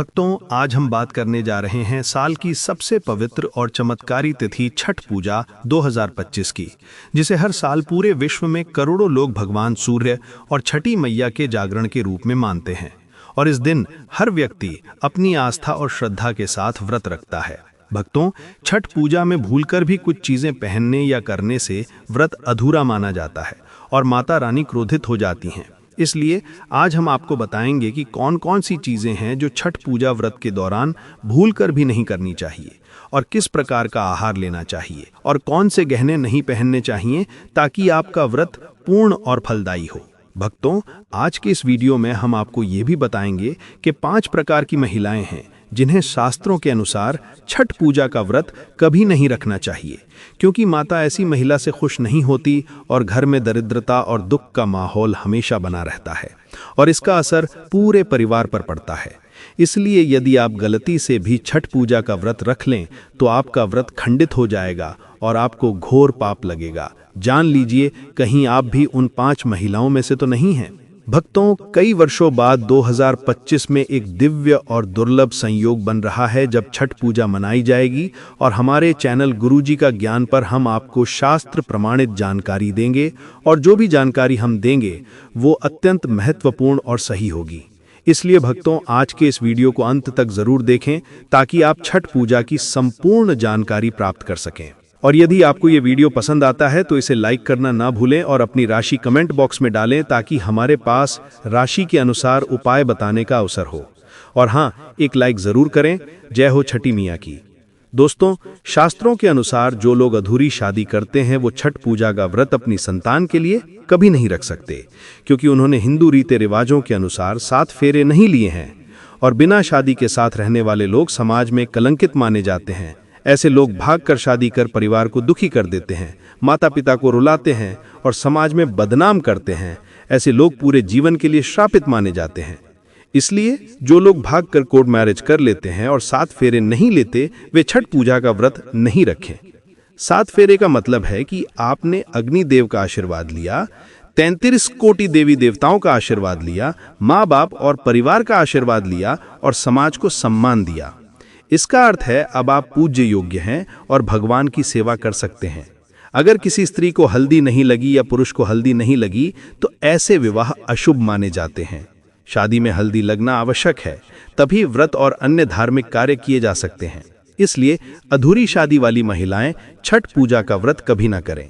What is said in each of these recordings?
भक्तों, आज हम बात करने जा रहे हैं साल की सबसे पवित्र और चमत्कारी तिथि छठ पूजा 2025 की, जिसे हर साल पूरे विश्व में करोड़ों लोग भगवान सूर्य और छठी मैया के जागरण के रूप में मानते हैं। और इस दिन हर व्यक्ति अपनी आस्था और श्रद्धा के साथ व्रत रखता है। भक्तों, छठ पूजा में भूलकर भी कुछ चीजें पहनने या करने से व्रत अधूरा माना जाता है और माता रानी क्रोधित हो जाती हैं। इसलिए आज हम आपको बताएंगे कि कौन कौन सी चीजें हैं जो छठ पूजा व्रत के दौरान भूलकर भी नहीं करनी चाहिए, और किस प्रकार का आहार लेना चाहिए, और कौन से गहने नहीं पहनने चाहिए ताकि आपका व्रत पूर्ण और फलदायी हो। भक्तों, आज के इस वीडियो में हम आपको ये भी बताएंगे कि 5 प्रकार की महिलाएं हैं जिन्हें शास्त्रों के अनुसार छठ पूजा का व्रत कभी नहीं रखना चाहिए, क्योंकि माता ऐसी महिला से खुश नहीं होती और घर में दरिद्रता और दुख का माहौल हमेशा बना रहता है और इसका असर पूरे परिवार पर पड़ता है। इसलिए यदि आप गलती से भी छठ पूजा का व्रत रख लें तो आपका व्रत खंडित हो जाएगा और आपको घोर पाप लगेगा। जान लीजिए, कहीं आप भी उन 5 महिलाओं में से तो नहीं हैं। भक्तों, कई वर्षों बाद 2025 में एक दिव्य और दुर्लभ संयोग बन रहा है जब छठ पूजा मनाई जाएगी, और हमारे चैनल गुरुजी का ज्ञान पर हम आपको शास्त्र प्रमाणित जानकारी देंगे, और जो भी जानकारी हम देंगे वो अत्यंत महत्वपूर्ण और सही होगी। इसलिए भक्तों, आज के इस वीडियो को अंत तक जरूर देखें ताकि आप छठ पूजा की संपूर्ण जानकारी प्राप्त कर सकें। और यदि आपको ये वीडियो पसंद आता है तो इसे लाइक करना ना भूलें और अपनी राशि कमेंट बॉक्स में डालें ताकि हमारे पास राशि के अनुसार उपाय बताने का अवसर हो। और हाँ, एक लाइक जरूर करें। जय हो छठी मैया की। दोस्तों, शास्त्रों के अनुसार जो लोग अधूरी शादी करते हैं वो छठ पूजा का व्रत अपनी संतान के लिए कभी नहीं रख सकते, क्योंकि उन्होंने हिंदू रीति रिवाजों के अनुसार 7 फेरे नहीं लिए हैं। और बिना शादी के साथ रहने वाले लोग समाज में कलंकित माने जाते हैं। ऐसे लोग भागकर शादी कर परिवार को दुखी कर देते हैं, माता पिता को रुलाते हैं और समाज में बदनाम करते हैं। ऐसे लोग पूरे जीवन के लिए श्रापित माने जाते हैं। इसलिए जो लोग भागकर कोर्ट मैरिज कर लेते हैं और 7 फेरे नहीं लेते, वे छठ पूजा का व्रत नहीं रखें। 7 फेरे का मतलब है कि आपने अग्निदेव का आशीर्वाद लिया, 33 कोटि देवी देवताओं का आशीर्वाद लिया, माँ बाप और परिवार का आशीर्वाद लिया और समाज को सम्मान दिया। इसका अर्थ है अब आप पूज्य योग्य हैं और भगवान की सेवा कर सकते हैं। अगर किसी स्त्री को हल्दी नहीं लगी या पुरुष को हल्दी नहीं लगी तो ऐसे विवाह अशुभ माने जाते हैं। शादी में हल्दी लगना आवश्यक है, तभी व्रत और अन्य धार्मिक कार्य किए जा सकते हैं। इसलिए अधूरी शादी वाली महिलाएं छठ पूजा का व्रत कभी ना करें।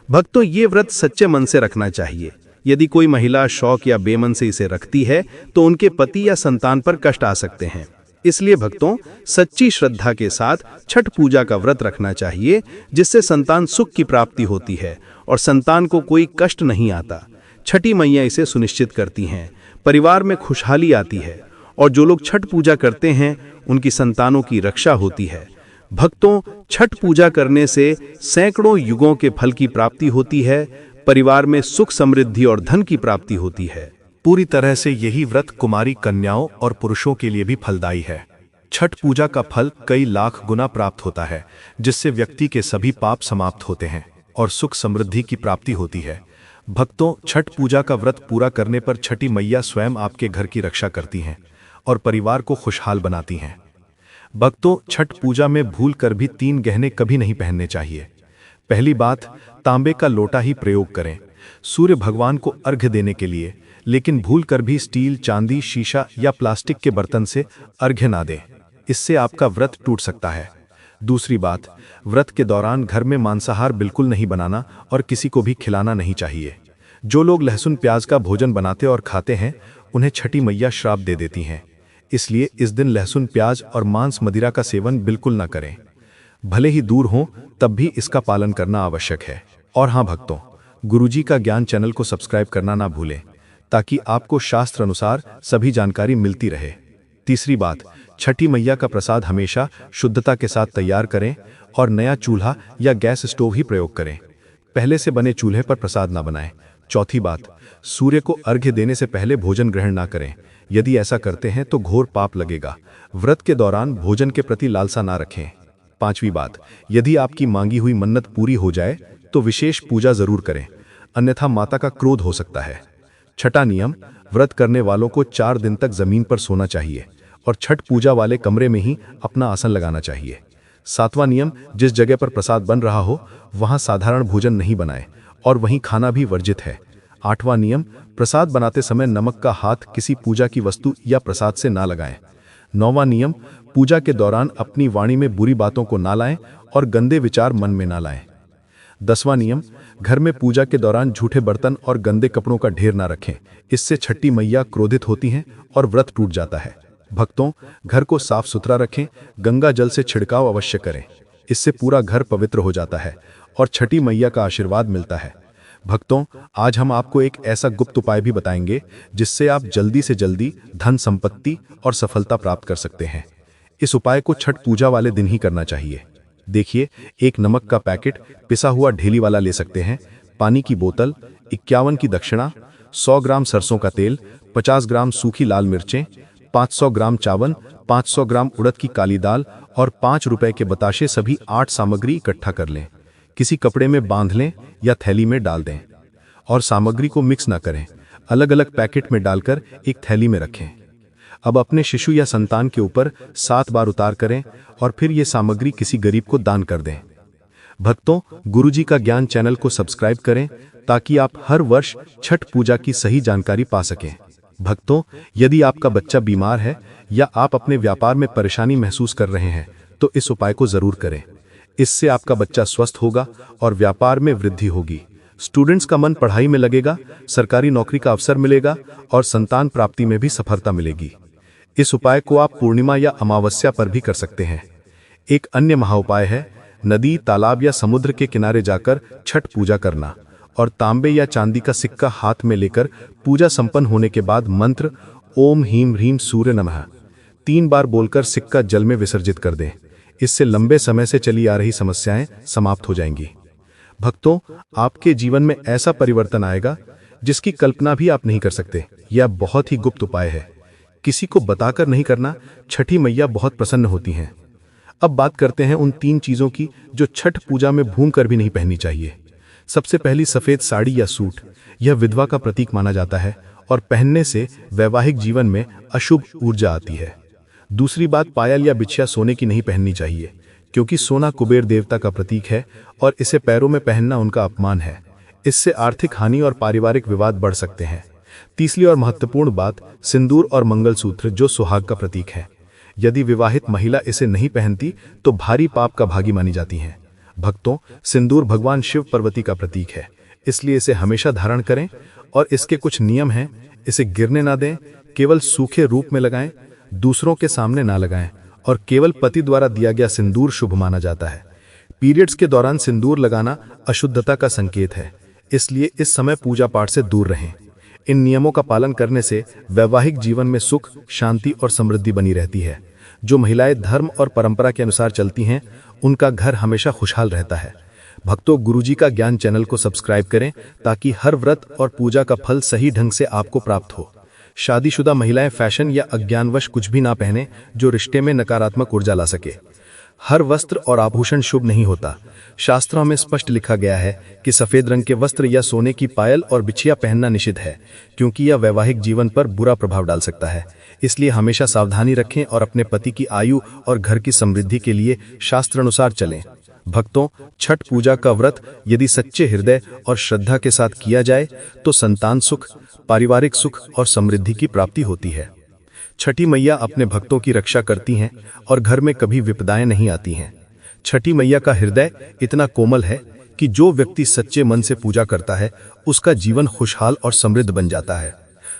भक्तों, ये व्रत सच्चे मन से रखना चाहिए। यदि कोई महिला शौक या बेमन से इसे रखती है तो उनके पति या संतान पर कष्ट आ सकते हैं। इसलिए भक्तों, सच्ची श्रद्धा के साथ छठ पूजा का व्रत रखना चाहिए, जिससे संतान सुख की प्राप्ति होती है और संतान को कोई कष्ट नहीं आता। छठी मैया इसे सुनिश्चित करती हैं, परिवार में खुशहाली आती है और जो लोग छठ पूजा करते हैं उनकी संतानों की रक्षा होती है। भक्तों, छठ पूजा करने से सैकड़ों युगों के फल की प्राप्ति होती है, परिवार में सुख समृद्धि और धन की प्राप्ति होती है। पूरी तरह से यही व्रत कुमारी कन्याओं और पुरुषों के लिए भी फलदायी है। छठ पूजा का फल कई लाख गुना प्राप्त होता है, जिससे व्यक्ति के सभी पाप समाप्त होते हैं और सुख समृद्धि की प्राप्ति होती है। भक्तों, छठ पूजा का व्रत पूरा करने पर छठी मैया स्वयं आपके घर की रक्षा करती हैं और परिवार को खुशहाल बनाती हैं। भक्तों, छठ पूजा में भूल कर भी 3 गहने कभी नहीं पहनने चाहिए। पहली बात, तांबे का लोटा ही प्रयोग करें सूर्य भगवान को अर्घ्य देने के लिए, लेकिन भूल कर भी स्टील, चांदी, शीशा या प्लास्टिक के बर्तन से अर्घ्य ना दें। इससे आपका व्रत टूट सकता है। दूसरी बात, व्रत के दौरान घर में मांसाहार बिल्कुल नहीं बनाना और किसी को भी खिलाना नहीं चाहिए। जो लोग लहसुन प्याज का भोजन बनाते और खाते हैं उन्हें छठी मैया श्राप दे देती हैं। इसलिए इस दिन लहसुन प्याज और मांस मदिरा का सेवन बिल्कुल ना करें। भले ही दूर हों तब भी इसका पालन करना आवश्यक है। और हाँ भक्तों, गुरुजी का ज्ञान चैनल को सब्सक्राइब करना ना भूलें ताकि आपको शास्त्र अनुसार सभी जानकारी मिलती रहे। तीसरी बात, छठी मैया का प्रसाद हमेशा शुद्धता के साथ तैयार करें और नया चूल्हा या गैस स्टोव ही प्रयोग करें। पहले से बने चूल्हे पर प्रसाद ना बनाएं। चौथी बात, सूर्य को अर्घ्य देने से पहले भोजन ग्रहण ना करें। यदि ऐसा करते हैं तो घोर पाप लगेगा। व्रत के दौरान भोजन के प्रति लालसा ना रखें। पांचवी बात, यदि आपकी मांगी हुई मन्नत पूरी हो जाए तो विशेष पूजा जरूर करें, अन्यथा माता का क्रोध हो सकता है। छठा नियम, व्रत करने वालों को 4 दिन तक जमीन पर सोना चाहिए और छठ पूजा वाले कमरे में ही अपना आसन लगाना चाहिए। 7वां नियम, जिस जगह पर प्रसाद बन रहा हो वहां साधारण भोजन नहीं बनाएं और वहीं खाना भी वर्जित है। 8वां नियम, प्रसाद बनाते समय नमक का हाथ किसी पूजा की वस्तु या प्रसाद से ना लगाएं। 9वां नियम, पूजा के दौरान अपनी वाणी में बुरी बातों को ना लाएं और गंदे विचार मन में ना लाएं। 10वां नियम, घर में पूजा के दौरान झूठे बर्तन और गंदे कपड़ों का ढेर ना रखें, इससे छठी मैया क्रोधित होती हैं और व्रत टूट जाता है। भक्तों, घर को साफ सुथरा रखें, गंगा जल से छिड़काव अवश्य करें, इससे पूरा घर पवित्र हो जाता है और छठी मैया का आशीर्वाद मिलता है। भक्तों, आज हम आपको एक ऐसा गुप्त उपाय भी बताएंगे जिससे आप जल्दी से जल्दी धन संपत्ति और सफलता प्राप्त कर सकते हैं। इस उपाय को छठ पूजा वाले दिन ही करना चाहिए। देखिए, एक नमक का पैकेट पिसा हुआ ढेली वाला ले सकते हैं, पानी की बोतल, 51 की दक्षिणा, 100 ग्राम सरसों का तेल, 50 ग्राम सूखी लाल मिर्चें, 500 ग्राम चावल, 500 ग्राम उड़द की काली दाल और 5 रुपए के बताशे, सभी 8 सामग्री इकट्ठा कर लें। किसी कपड़े में बांध लें या थैली में डाल दें और सामग्री को मिक्स ना करें, अलग अलग पैकेट में डालकर एक थैली में रखें। अब अपने शिशु या संतान के ऊपर 7 बार उतार करें और फिर ये सामग्री किसी गरीब को दान कर दें। भक्तों, गुरुजी का ज्ञान चैनल को सब्सक्राइब करें ताकि आप हर वर्ष छठ पूजा की सही जानकारी पा सकें। भक्तों, यदि आपका बच्चा बीमार है या आप अपने व्यापार में परेशानी महसूस कर रहे हैं तो इस उपाय को जरूर करें। इससे आपका बच्चा स्वस्थ होगा और व्यापार में वृद्धि होगी। स्टूडेंट्स का मन पढ़ाई में लगेगा, सरकारी नौकरी का अवसर मिलेगा और संतान प्राप्ति में भी सफलता मिलेगी। इस उपाय को आप पूर्णिमा या अमावस्या पर भी कर सकते हैं। एक अन्य महाउपाय है नदी, तालाब या समुद्र के किनारे जाकर छठ पूजा करना और तांबे या चांदी का सिक्का हाथ में लेकर पूजा संपन्न होने के बाद मंत्र ओम ह्रीम ह्रीम सूर्य नमः 3 बार बोलकर सिक्का जल में विसर्जित कर दें। इससे लंबे समय से चली आ रही समस्याएं समाप्त हो जाएंगी। भक्तों, आपके जीवन में ऐसा परिवर्तन आएगा जिसकी कल्पना भी आप नहीं कर सकते। यह बहुत ही गुप्त उपाय है, किसी को बताकर नहीं करना। छठी मैया बहुत प्रसन्न होती हैं। अब बात करते हैं उन 3 चीजों की जो छठ पूजा में भूल कर भी नहीं पहननी चाहिए। सबसे पहली, सफेद साड़ी या सूट। यह विधवा का प्रतीक माना जाता है और पहनने से वैवाहिक जीवन में अशुभ ऊर्जा आती है। दूसरी बात, पायल या बिछिया सोने की नहीं पहननी चाहिए, क्योंकि सोना कुबेर देवता का प्रतीक है और इसे पैरों में पहनना उनका अपमान है। इससे आर्थिक हानि और पारिवारिक विवाद बढ़ सकते हैं। तीसरी और महत्वपूर्ण बात, सिंदूर और मंगलसूत्र जो सुहाग का प्रतीक है। यदि विवाहित महिला इसे नहीं पहनती तो भारी पाप का भागी मानी जाती हैं। भक्तों, सिंदूर भगवान शिव पार्वती का प्रतीक है, इसलिए इसे हमेशा धारण करें और इसके कुछ नियम हैं। इसे गिरने ना दें, केवल सूखे रूप में लगाएं, दूसरों के सामने ना लगाएं और केवल पति द्वारा दिया गया सिंदूर शुभ माना जाता है। पीरियड्स के दौरान सिंदूर लगाना अशुद्धता का संकेत है, इसलिए इस समय पूजा पाठ से दूर रहें। इन नियमों का पालन करने से वैवाहिक जीवन में सुख, शांति और समृद्धि बनी रहती है। जो महिलाएं धर्म और परंपरा के अनुसार चलती हैं उनका घर हमेशा खुशहाल रहता है। भक्तों, गुरुजी का ज्ञान चैनल को सब्सक्राइब करें ताकि हर व्रत और पूजा का फल सही ढंग से आपको प्राप्त हो। शादीशुदा महिलाएं फैशन या अज्ञानवश कुछ भी ना पहने जो रिश्ते में नकारात्मक ऊर्जा ला सके। हर वस्त्र और आभूषण शुभ नहीं होता। शास्त्रों में स्पष्ट लिखा गया है कि सफेद रंग के वस्त्र या सोने की पायल और बिछिया पहनना निषिद्ध है, क्योंकि यह वैवाहिक जीवन पर बुरा प्रभाव डाल सकता है। इसलिए हमेशा सावधानी रखें और अपने पति की आयु और घर की समृद्धि के लिए शास्त्र अनुसार चलें। भक्तों, छठ पूजा का व्रत यदि सच्चे हृदय और श्रद्धा के साथ किया जाए तो संतान सुख, पारिवारिक सुख और समृद्धि की प्राप्ति होती है। छठी मैया अपने भक्तों की रक्षा करती हैं और घर में कभी विपदाएं नहीं आती हैं। छठी मैया का हृदय इतना कोमल है कि जो व्यक्ति सच्चे मन से पूजा करता है उसका जीवन खुशहाल और समृद्ध बन जाता है।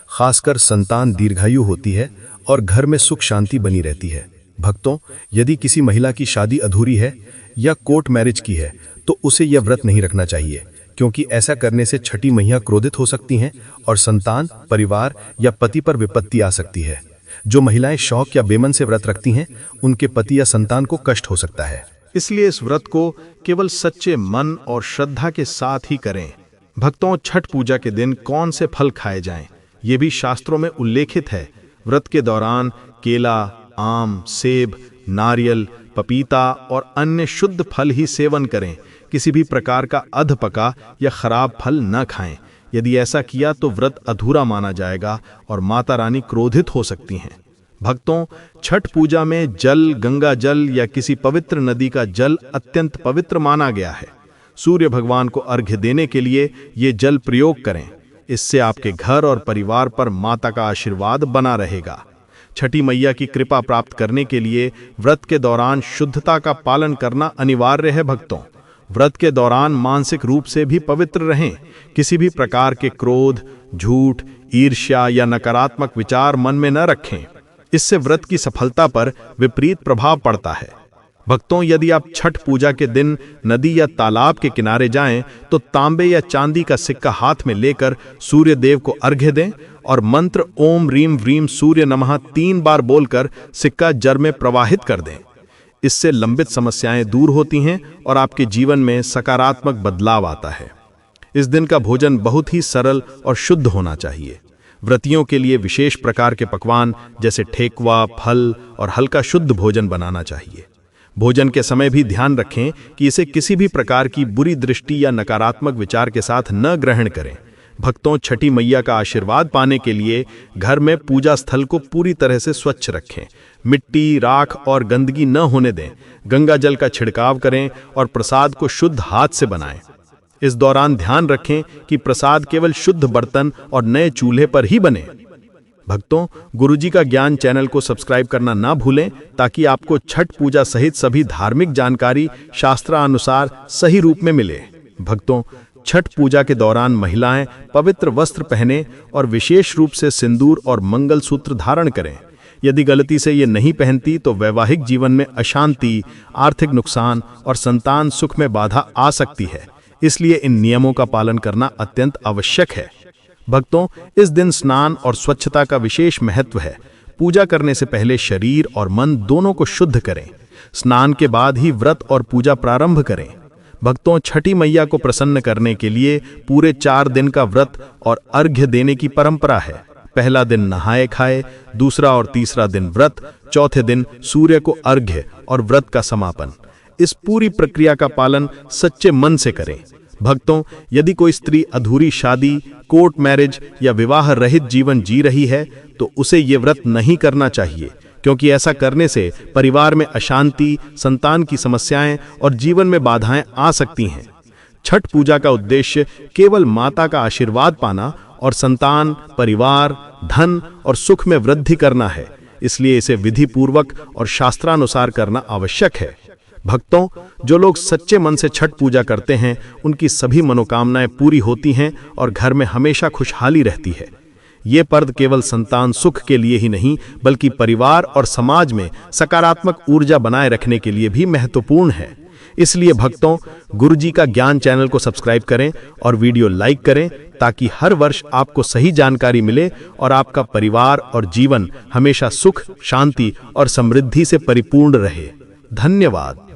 खासकर संतान दीर्घायु होती है और घर में सुख शांति बनी रहती है। भक्तों, यदि किसी महिला की शादी अधूरी है या कोर्ट मैरिज की है तो उसे यह व्रत नहीं रखना चाहिए, क्योंकि ऐसा करने से छठी मैया क्रोधित हो सकती हैं और संतान, परिवार या पति पर विपत्ति आ सकती है। जो महिलाएं शौक या बेमन से व्रत रखती हैं उनके पति या संतान को कष्ट हो सकता है। इसलिए इस व्रत को केवल सच्चे मन और श्रद्धा के साथ ही करें। भक्तों, छठ पूजा के दिन कौन से फल खाए जाएं, ये भी शास्त्रों में उल्लेखित है। व्रत के दौरान केला, आम, सेब, नारियल, पपीता और अन्य शुद्ध फल ही सेवन करें। किसी भी प्रकार का अधपका या खराब फल न खाएं। यदि ऐसा किया तो व्रत अधूरा माना जाएगा और माता रानी क्रोधित हो सकती हैं। भक्तों, छठ पूजा में जल, गंगा जल या किसी पवित्र नदी का जल अत्यंत पवित्र माना गया है। सूर्य भगवान को अर्घ्य देने के लिए ये जल प्रयोग करें। इससे आपके घर और परिवार पर माता का आशीर्वाद बना रहेगा। छठी मैया की कृपा प्राप्त करने के लिए व्रत के दौरान शुद्धता का पालन करना अनिवार्य है। भक्तों, व्रत के दौरान मानसिक रूप से भी पवित्र रहें। किसी भी प्रकार के क्रोध, झूठ, ईर्ष्या या नकारात्मक विचार मन में न रखें। इससे व्रत की सफलता पर विपरीत प्रभाव पड़ता है। भक्तों, यदि आप छठ पूजा के दिन नदी या तालाब के किनारे जाएं, तो तांबे या चांदी का सिक्का हाथ में लेकर सूर्य देव को अर्घ्य दें और मंत्र ओम ह्रीम व्रीम सूर्य नमः 3 बार बोलकर सिक्का जल में प्रवाहित कर दें। इससे लंबित समस्याएं दूर होती हैं और आपके जीवन में सकारात्मक बदलाव आता है। इस दिन का भोजन बहुत ही सरल और शुद्ध होना चाहिए। व्रतियों के लिए विशेष प्रकार के पकवान जैसे ठेकुआ, फल और हल्का शुद्ध भोजन बनाना चाहिए। भोजन के समय भी ध्यान रखें कि इसे किसी भी प्रकार की बुरी दृष्टि या नकारात्मक विचार के साथ न ग्रहण करें। भक्तों, छठी मैया का आशीर्वाद पाने के लिए घर में पूजा स्थल को पूरी तरह से स्वच्छ रखें। मिट्टी, राख और गंदगी न होने दें। गंगा जल का छिड़काव करें और प्रसाद को शुद्ध हाथ से बनाएं। इस दौरान ध्यान रखें कि प्रसाद केवल शुद्ध बर्तन और नए चूल्हे पर ही बने। भक्तों, गुरुजी का ज्ञान चैनल को सब्सक्राइब करना ना भूलें ताकि आपको छठ पूजा सहित सभी धार्मिक जानकारी शास्त्रानुसार सही रूप में मिले। भक्तों, छठ पूजा के दौरान महिलाएं पवित्र वस्त्र पहने और विशेष रूप से सिंदूर और मंगलसूत्र धारण करें। यदि गलती से ये नहीं पहनती तो वैवाहिक जीवन में अशांति, आर्थिक नुकसान और संतान सुख में बाधा आ सकती है। इसलिए इन नियमों का पालन करना अत्यंत आवश्यक है। भक्तों, इस दिन स्नान और स्वच्छता का विशेष महत्व है। पूजा करने से पहले शरीर और मन दोनों को शुद्ध करें। स्नान के बाद ही व्रत और पूजा प्रारंभ करें। भक्तों, छठी मैया को प्रसन्न करने के लिए पूरे 4 दिन का व्रत और अर्घ्य देने की परंपरा है। पहला दिन नहाए खाए, दूसरा और तीसरा दिन व्रत, चौथे दिन सूर्य को अर्घ्य और व्रत का समापन। इस पूरी प्रक्रिया का पालन सच्चे मन से करें। भक्तों, यदि कोई स्त्री अधूरी शादी, कोर्ट मैरिज या विवाह रहित जीवन जी रही है तो उसे ये व्रत नहीं करना चाहिए, क्योंकि ऐसा करने से परिवार में अशांति, संतान की समस्याएं और जीवन में बाधाएं आ सकती हैं। छठ पूजा का उद्देश्य केवल माता का आशीर्वाद पाना और संतान, परिवार, धन और सुख में वृद्धि करना है। इसलिए इसे विधि पूर्वक और शास्त्रानुसार करना आवश्यक है। भक्तों, जो लोग सच्चे मन से छठ पूजा करते हैं उनकी सभी मनोकामनाएं पूरी होती हैं और घर में हमेशा खुशहाली रहती है। ये पर्व केवल संतान सुख के लिए ही नहीं बल्कि परिवार और समाज में सकारात्मक ऊर्जा बनाए रखने के लिए भी महत्वपूर्ण है। इसलिए भक्तों, गुरुजी का ज्ञान चैनल को सब्सक्राइब करें और वीडियो लाइक करें ताकि हर वर्ष आपको सही जानकारी मिले और आपका परिवार और जीवन हमेशा सुख, शांति और समृद्धि से परिपूर्ण रहे। धन्यवाद।